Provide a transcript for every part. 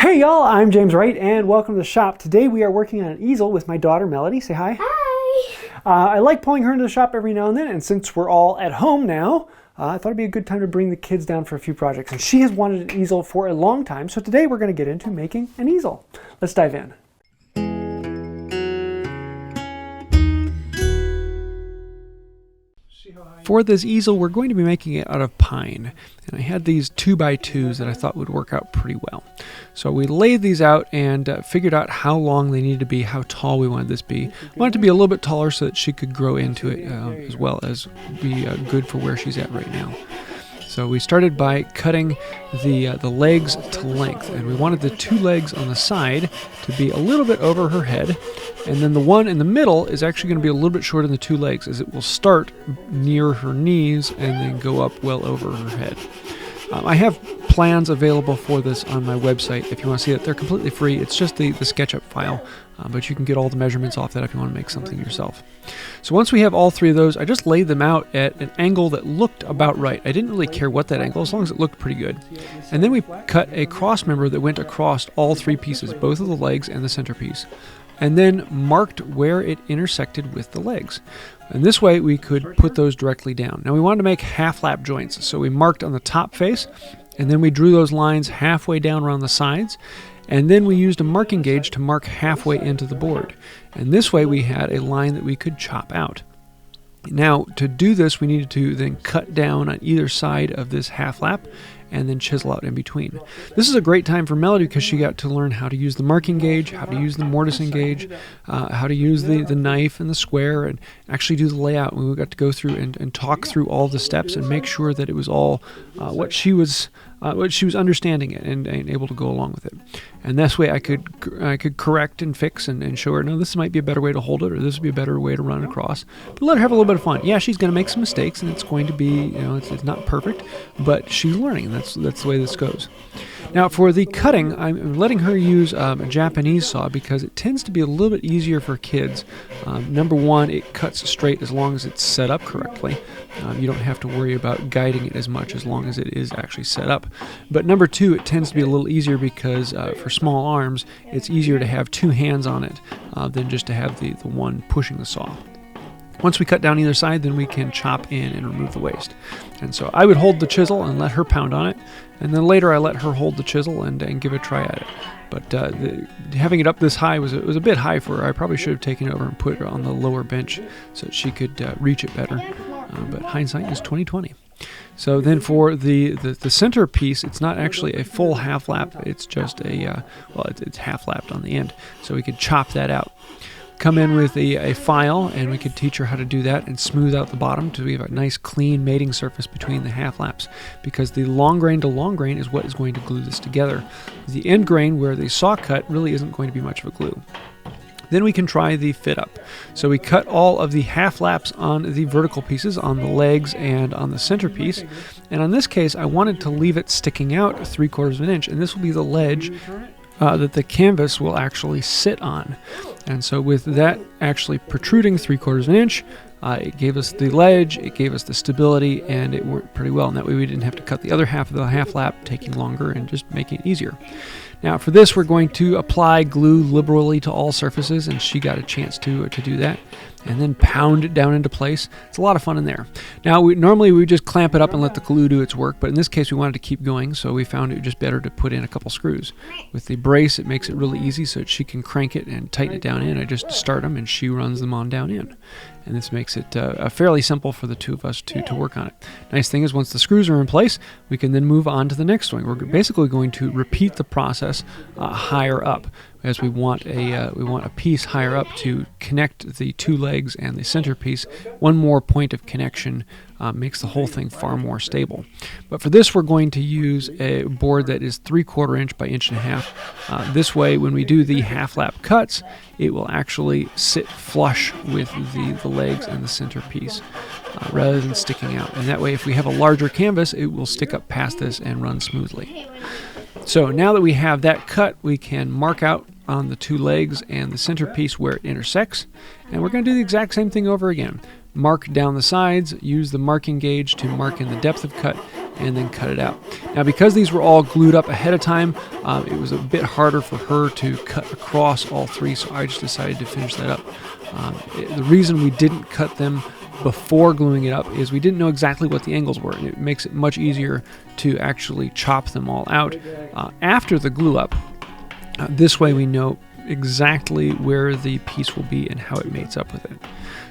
Hey y'all, I'm James Wright and welcome to the shop. Today we are working on an easel with my daughter Melody. Say hi. Hi! I like pulling her into the shop every now and then, and since we're all at home now, I thought it'd be a good time to bring the kids down for a few projects. And she has wanted an easel for a long time, so today we're going to get into making an easel. Let's dive in. For this easel, we're going to be making it out of pine, and I had these 2x2s that I thought would work out pretty well. So we laid these out and figured out how long they needed to be, how tall we wanted this to be. I wanted it to be a little bit taller so that she could grow into it as well as be good for where she's at right now. So we started by cutting the legs to length, and we wanted the two legs on the side to be a little bit over her head, and then the one in the middle is actually going to be a little bit shorter than the two legs, as it will start near her knees and then go up well over her head. I have plans available for this on my website if you want to see it. They're completely free. It's just the SketchUp file, but you can get all the measurements off that if you want to make something yourself. So once we have all three of those, I just laid them out at an angle that looked about right. I didn't really care what that angle, as long as it looked pretty good. And then we cut a cross member that went across all three pieces, both of the legs and the centerpiece, and then marked where it intersected with the legs. And this way we could put those directly down. Now we wanted to make half lap joints, so we marked on the top face, and then we drew those lines halfway down around the sides, and then we used a marking gauge to mark halfway into the board. And this way we had a line that we could chop out. Now to do this, we needed to then cut down on either side of this half lap and then chisel out in between. This is a great time for Melody because she got to learn how to use the marking gauge, how to use the mortising gauge, how to use the knife and the square, and actually do the layout. We got to go through and talk through all the steps and make sure that it was all what she was understanding it and able to go along with it. And this way I could correct and fix and show her, no, this might be a better way to hold it, or this would be a better way to run across. But let her have a little bit of fun. Yeah, she's going to make some mistakes, and it's going to be, it's not perfect, but she's learning. That's the way this goes. Now for the cutting, I'm letting her use a Japanese saw because it tends to be a little bit easier for kids. Number one, it cuts straight as long as it's set up correctly. You don't have to worry about guiding it as much as long as it is actually set up. But number two, it tends to be a little easier because for small arms, it's easier to have two hands on it than just to have the one pushing the saw. Once we cut down either side, then we can chop in and remove the waste. And so I would hold the chisel and let her pound on it, and then later I let her hold the chisel and give it a try at it. But having it up this high was a bit high for her. I probably should have taken it over and put it on the lower bench so that she could reach it better. But hindsight is 20/20. So then for the center piece, it's not actually a full half lap. It's just it's half lapped on the end. So we could chop that out. Come in with a file, and we could teach her how to do that and smooth out the bottom so we have a nice clean mating surface between the half laps, because the long grain to long grain is what is going to glue this together. The end grain where the saw cut really isn't going to be much of a glue. Then we can try the fit up. So we cut all of the half laps on the vertical pieces, on the legs and on the centerpiece. And on this case, I wanted to leave it sticking out 3/4 of an inch, and this will be the ledge that the canvas will actually sit on. And so with that actually protruding 3/4 of an inch, it gave us the ledge, it gave us the stability, and it worked pretty well. And that way we didn't have to cut the other half of the half lap, taking longer and just making it easier. Now for this, we're going to apply glue liberally to all surfaces, and she got a chance to do that, and then pound it down into place. It's a lot of fun in there. Now normally we would just clamp it up and let the glue do its work, but in this case we wanted to keep going, so we found it just better to put in a couple screws. With the brace, it makes it really easy so that she can crank it and tighten it down in. I just start them and she runs them on down in. And this makes it fairly simple for the two of us to work on it. Nice thing is, once the screws are in place, we can then move on to the next one. We're basically going to repeat the process higher up, as we want a piece higher up to connect the two legs and the centerpiece. One more point of connection makes the whole thing far more stable. But for this, we're going to use a board that is 3/4 inch by 1.5 inches. This way, when we do the half lap cuts, it will actually sit flush with the legs and the centerpiece rather than sticking out. And that way, if we have a larger canvas, it will stick up past this and run smoothly. So now that we have that cut, we can mark out on the two legs and the centerpiece where it intersects, and we're going to do the exact same thing over again. Mark down the sides, use the marking gauge to mark in the depth of cut, and then cut it out. Now, because these were all glued up ahead of time, it was a bit harder for her to cut across all three, so I just decided to finish that up. The reason we didn't cut them before gluing it up is we didn't know exactly what the angles were, and it makes it much easier to actually chop them all out after the glue up. This way we know exactly where the piece will be and how it mates up with it.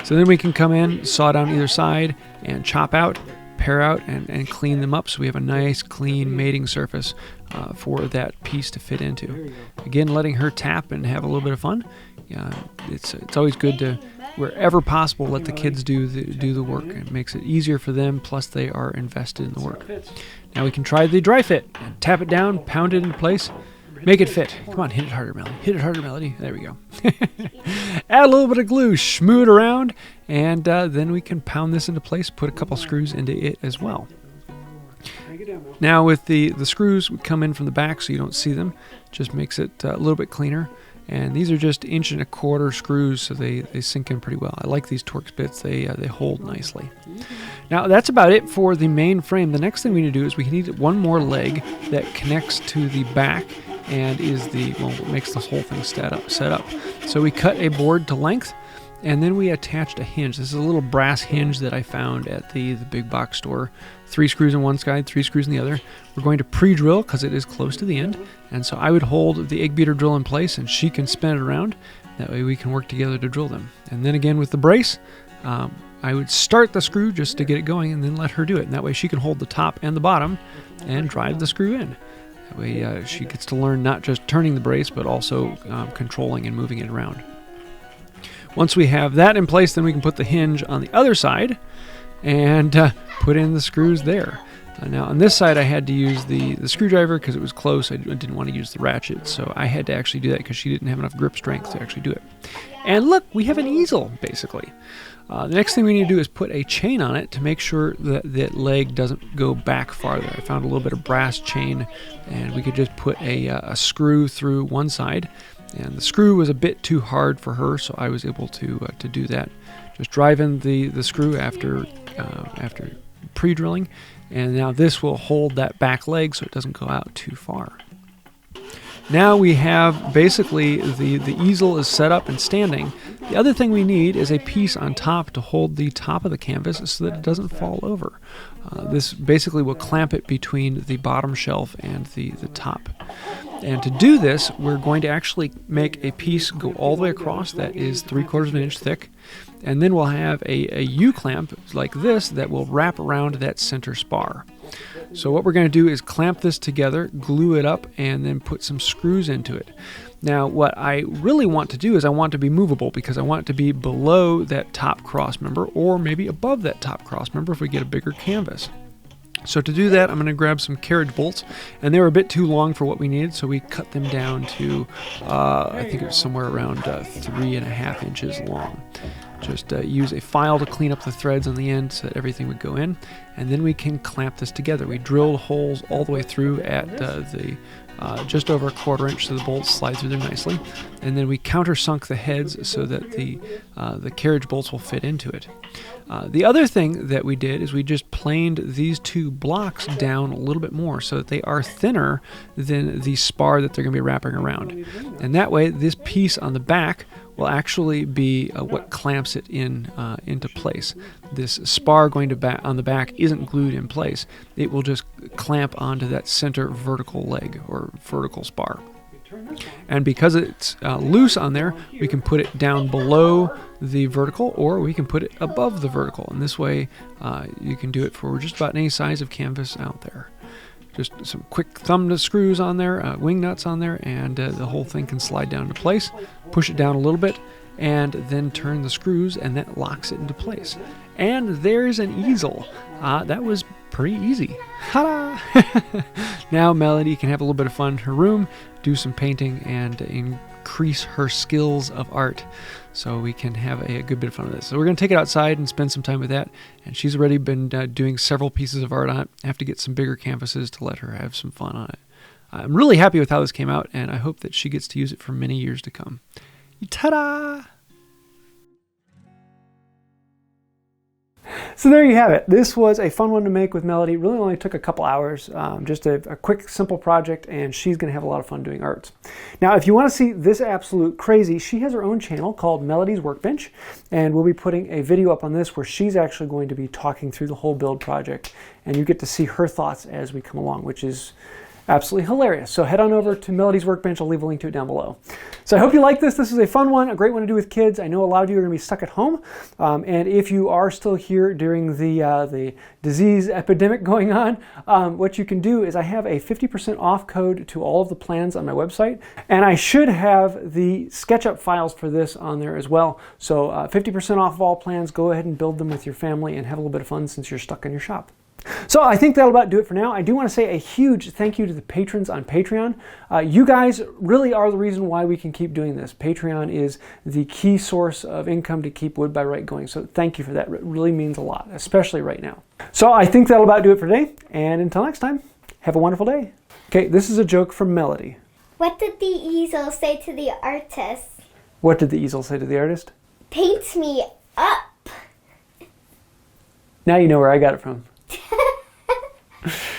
So then we can come in, saw down either side, and chop out, pare out, and clean them up so we have a nice clean mating surface for that piece to fit into. Again, letting her tap and have a little bit of fun. It's always good to, wherever possible, let the kids do the work. It makes it easier for them, plus they are invested in the work. Now we can try the dry fit and tap it down, pound it into place, make it fit. Come on, hit it harder, Melody. Hit it harder, Melody. There we go. Add a little bit of glue, shmoo it around, and then we can pound this into place, put a couple screws into it as well. Now with the screws, we come in from the back so you don't see them. Just makes it a little bit cleaner. And these are just 1.25 inch screws, so they sink in pretty well. I like these Torx bits. They hold nicely. Now that's about it for the main frame. The next thing we need to do is we need one more leg that connects to the back and is what makes this whole thing set up. So we cut a board to length, and then we attached a hinge. This is a little brass hinge that I found at the big box store. 3 screws on one side, 3 screws on the other. We're going to pre-drill because it is close to the end. And so I would hold the egg beater drill in place and she can spin it around. That way we can work together to drill them. And then again with the brace, I would start the screw just to get it going and then let her do it. And that way she can hold the top and the bottom and drive the screw in. That way she gets to learn not just turning the brace, but also controlling and moving it around. Once we have that in place, then we can put the hinge on the other side and put in the screws there. Now on this side I had to use the screwdriver because it was close. I didn't want to use the ratchet, so I had to actually do that because she didn't have enough grip strength to actually do it. And look, we have an easel basically. The next thing we need to do is put a chain on it to make sure that that leg doesn't go back farther. I found a little bit of brass chain, and we could just put a screw through one side. And the screw was a bit too hard for her, so I was able to do that. Just drive in the screw after pre-drilling, and now this will hold that back leg so it doesn't go out too far. Now we have basically the easel is set up and standing. The other thing we need is a piece on top to hold the top of the canvas so that it doesn't fall over. This basically will clamp it between the bottom shelf and the top. And to do this, we're going to actually make a piece go all the way across that is 3/4 inch thick. And then we'll have a U-clamp like this that will wrap around that center spar. So what we're going to do is clamp this together, glue it up, and then put some screws into it. Now what I really want to do is I want it to be movable because I want it to be below that top cross member or maybe above that top cross member if we get a bigger canvas. So to do that, I'm going to grab some carriage bolts, and they were a bit too long for what we needed, so we cut them down to, I think it was somewhere around 3.5 inches long. Just use a file to clean up the threads on the end so that everything would go in, and then we can clamp this together. We drilled holes all the way through at just over 1/4 inch so the bolts slide through there nicely, and then we countersunk the heads so that the carriage bolts will fit into it. The other thing that we did is we just planed these 2 blocks down a little bit more so that they are thinner than the spar that they're going to be wrapping around. And that way this piece on the back will actually be what clamps it into place. This spar going to on the back isn't glued in place. It will just clamp onto that center vertical leg or vertical spar. And because it's loose on there, we can put it down below the vertical or we can put it above the vertical. And this way you can do it for just about any size of canvas out there. Just some quick thumb screws on there, wing nuts on there, and the whole thing can slide down into place. Push it down a little bit, and then turn the screws, and that locks it into place. And there's an easel. That was pretty easy. Ta-da! Now Melody can have a little bit of fun in her room, do some painting, and increase her skills of art. So we can have a good bit of fun with this. So we're going to take it outside and spend some time with that. And she's already been doing several pieces of art on it. I have to get some bigger canvases to let her have some fun on it. I'm really happy with how this came out, and I hope that she gets to use it for many years to come. Ta-da! So there you have it. This was a fun one to make with Melody. It really only took a couple hours, just a quick, simple project, and she's going to have a lot of fun doing arts. Now, if you want to see this absolute crazy, she has her own channel called Melody's Workbench, and we'll be putting a video up on this where she's actually going to be talking through the whole build project, and you get to see her thoughts as we come along, which is absolutely hilarious. So head on over to Melody's Workbench. I'll leave a link to it down below. So I hope you like this. This is a fun one, a great one to do with kids. I know a lot of you are going to be stuck at home. And if you are still here during the disease epidemic going on, what you can do is I have a 50% off code to all of the plans on my website. And I should have the SketchUp files for this on there as well. So 50% off of all plans. Go ahead and build them with your family and have a little bit of fun since you're stuck in your shop. So I think that'll about do it for now. I do want to say a huge thank you to the patrons on Patreon. You guys really are the reason why we can keep doing this. Patreon is the key source of income to keep Wood by Wright going. So thank you for that. It really means a lot, especially right now. So I think that'll about do it for today. And until next time, have a wonderful day. Okay, this is a joke from Melody. What did the easel say to the artist? What did the easel say to the artist? Paint me up. Now you know where I got it from.